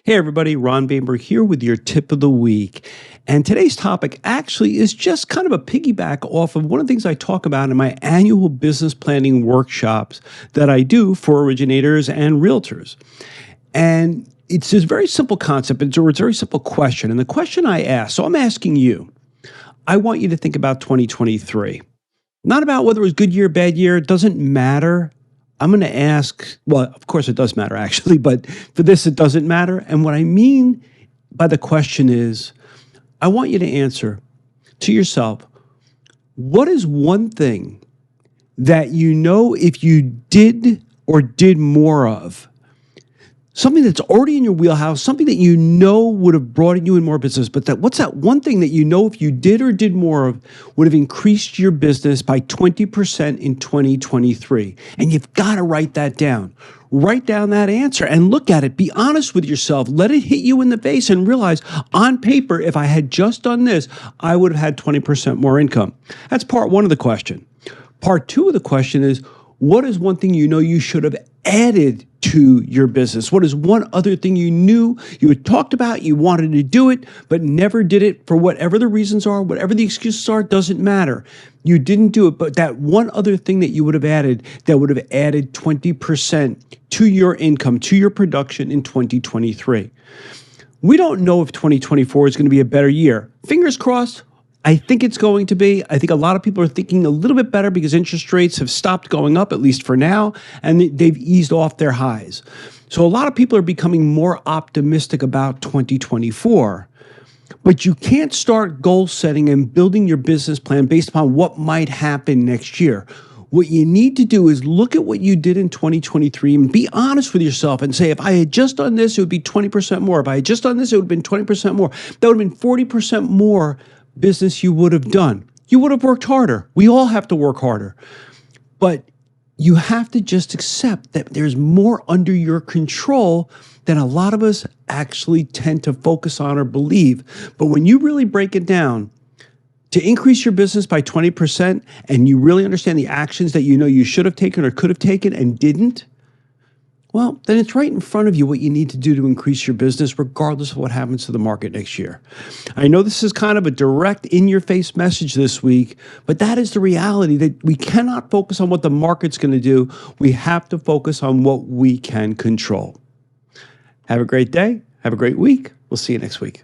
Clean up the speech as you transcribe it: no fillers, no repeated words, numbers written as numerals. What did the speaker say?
Hey everybody, Ron Baber here with your tip of the week. And today's topic actually is just kind of a piggyback off of one of the things I talk about in my annual business planning workshops that I do for originators and realtors. And it's this very simple concept, it's a very simple question. And the question I ask, so I'm asking you, I want you to think about 2023. Not about whether it was good year, bad year, it doesn't matter. I'm going to ask, well, of course it does matter actually, but for this, it doesn't matter. And what I mean by the question is, I want you to answer to yourself, what is one thing that you know if you did or did more of, something that's already in your wheelhouse, something that you know would have brought you in more business, but what's that one thing that you know if you did or did more of would have increased your business by 20% in 2023? And you've got to write that down. Write down that answer and look at it. Be honest with yourself. Let it hit you in the face and realize on paper, if I had just done this, I would have had 20% more income. That's part one of the question. Part two of the question is, what is one thing you know you should have added to your business? What is one other thing you knew you had talked about, you wanted to do it, but never did it for whatever the reasons are, whatever the excuses are, doesn't matter. You didn't do it, but that one other thing that you would have added that would have added 20% to your income, to your production in 2023. We don't know if 2024 is going to be a better year. Fingers crossed. I think it's going to be. I think a lot of people are thinking a little bit better because interest rates have stopped going up, at least for now, and they've eased off their highs. So a lot of people are becoming more optimistic about 2024. But you can't start goal setting and building your business plan based upon what might happen next year. What you need to do is look at what you did in 2023 and be honest with yourself and say, if I had just done this, it would be 20% more. If I had just done this, it would have been 20% more. That would have been 40% more business you would have done. You would have worked harder. We all have to work harder. But you have to just accept that there's more under your control than a lot of us actually tend to focus on or believe. But when you really break it down, to increase your business by 20% and you really understand the actions that you know you should have taken or could have taken and didn't, well, then it's right in front of you what you need to do to increase your business regardless of what happens to the market next year. I know this is kind of a direct in-your-face message this week, but that is the reality that we cannot focus on what the market's going to do. We have to focus on what we can control. Have a great day. Have a great week. We'll see you next week.